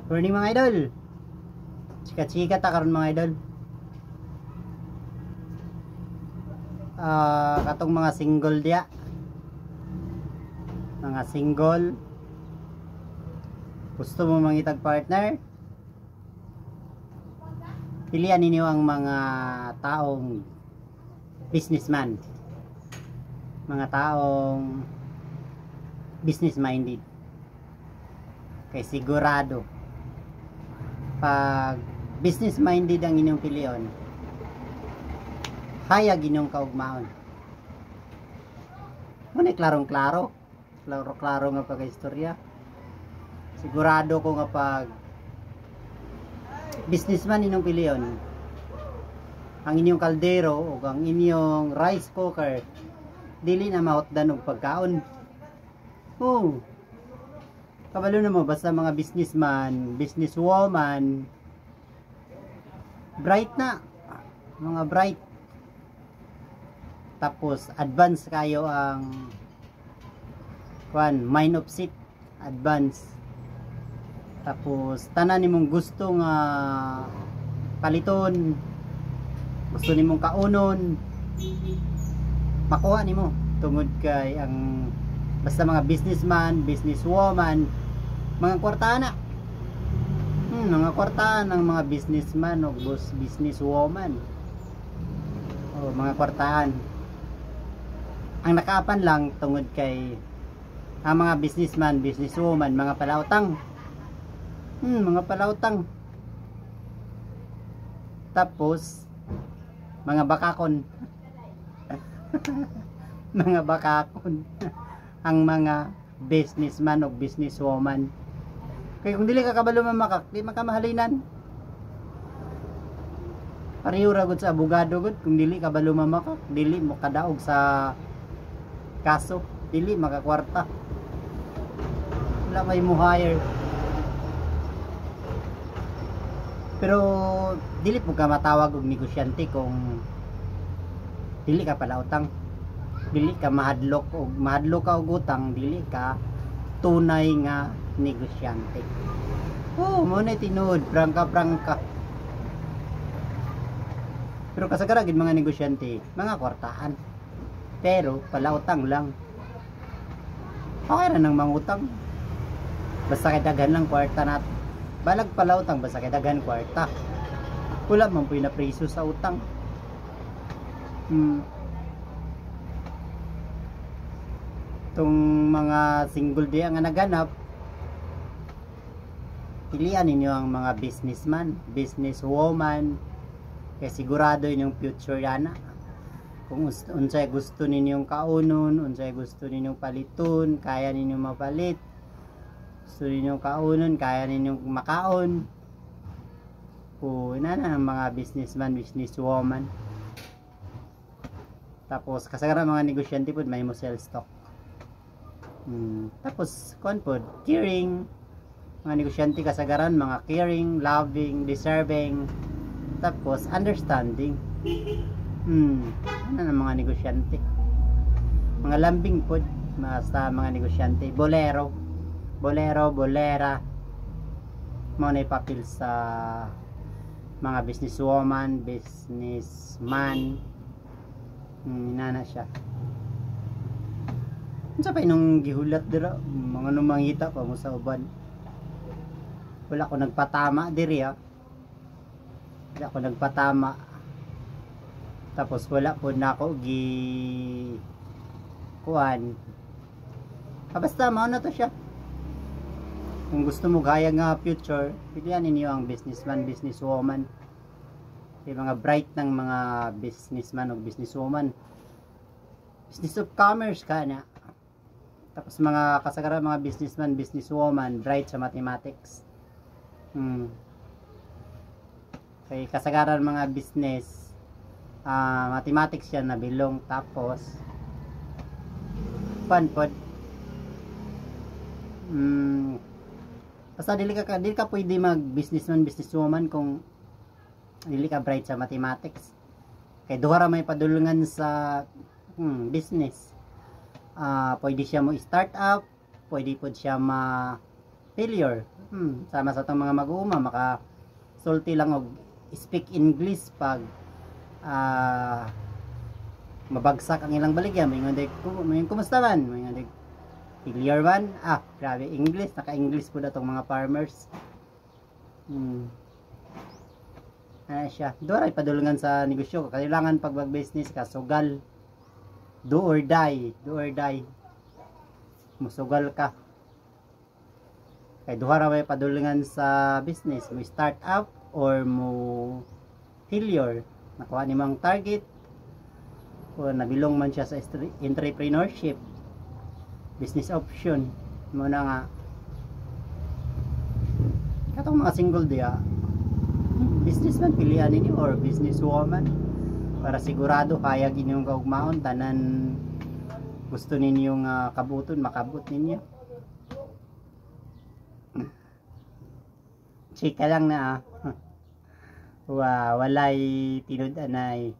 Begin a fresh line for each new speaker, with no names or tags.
Morning mga idol. Chika-chika ta karon mga idol. Katong mga single dia. Mga single. Gusto mo mangitag partner? Pilian ninyo ang mga taong businessman. Mga taong business minded. Kay sigurado pag business minded ang inyong piliyon, hayag inyong kaugmaon. Muna klarong-klaro nga pagka-istorya. Sigurado ko nga pag businessman inyong piliyon, ang inyong kaldero o ang inyong rice cooker dili na mahutdan og pagkaon. Kabalo na mo, basta mga businessman, businesswoman, bright na. Mga bright. Tapos, advance kayo ang mind of set. Advance. Tapos, tanan nimong gusto nga paliton. Gusto nimong kaunon. Makuha nimo. Tungod kay ang basta mga businessman, businesswoman, mga kwartana. Mga kwartaan ng mga businessman o businesswoman. O mga kwartaan. Ang nakapan lang tungod kay ang mga businessman, businesswoman, mga palautang. Mga palautang. Tapos mga bakakon. Mga bakakon. Ang mga businessman o businesswoman. Kaya kung dili ka kabalo mamakak, di makamahalinan. Pareho ra gud sa abogado gud, kung dili ka kabalo mamakak, dili mo kadaog sa kaso, dili makakwarta. Wala may mo hire. Pero dili po ka matawag og negosyante kung dili ka pala utang. Dili ka mahadlok ka og utang, dili ka tunay nga negosyante. Mo na tinuod, prangka. Pero kasagaran gid mga negosyante, mga kwartaan. Pero palautang lang. Okay ra nang mangutang. Basta kay daghan lang kwarta nat. Balag palautang basta kay daghan kwarta. Wala man puy na preso sa utang. Itong mga single day nga naganap, pilian ninyo ang mga businessman, businesswoman, kaya sigurado inyong future yana. Kung unsay gusto ninyong kaunon, unsay gusto ninyong paliton, kaya ninyong mapalit. Gusto ninyong kaunon, kaya ninyong makaon. Ina na ang mga businessman, businesswoman. Tapos kasagaran mga negosyante po may mo sell stock. Tapos po, caring. Mga negosyante kasagaran, mga caring, loving, deserving. Tapos understanding. Ano na mga negosyante? Mga lambing po, basta mga negosyante. Bolera. Mga naipapil sa mga businesswoman, businessman. Inana siya. Unsa pa inong gihulat dira, mga numangita pa mo sa uban. Wala ko nagpatama diri Wala ko nagpatama. Tapos wala po na ako kuan. Basta mao na to siya. Kung gusto mo gaya nga future, pilihan ninyo ang businessman, businesswoman. Yung mga bright ng mga businessman o businesswoman. Business of commerce ka na. Tapos mga kasagaran mga businessman, businesswoman, bright sa mathematics. Kay kasagaran mga business, mathematics yan na bilong. Tapos panpod. Basta dili ka pwede mag businessman, businesswoman kung dili ka bright sa mathematics. Kay duha ra may padulungan sa business. Pwede siya mo start up, pwede po siya failure. Sama sa itong mga mag-uuma, sulti lang og speak English pag mabagsak ang ilang baligya. May kumusta man? May failure man? Grabe, English. Naka-English po na itong mga farmers. Ano siya? Doon ay padulungan sa negosyo. Kailangan pag mag-business ka, sugal. Do or die. Do or die. Musugal ka. Kay duha ra may padulungan sa business. Mo start up or mo failure. Nakuha ni mang target o nabilong man siya sa entrepreneurship, business option. Muna nga katong mga single dia, businessman pilihan ninyo or businesswoman para sigurado kaya ginyong kaugmaon tanan gusto ninyong kabuton makabot ninyo. Chika lang na walay tinud anay.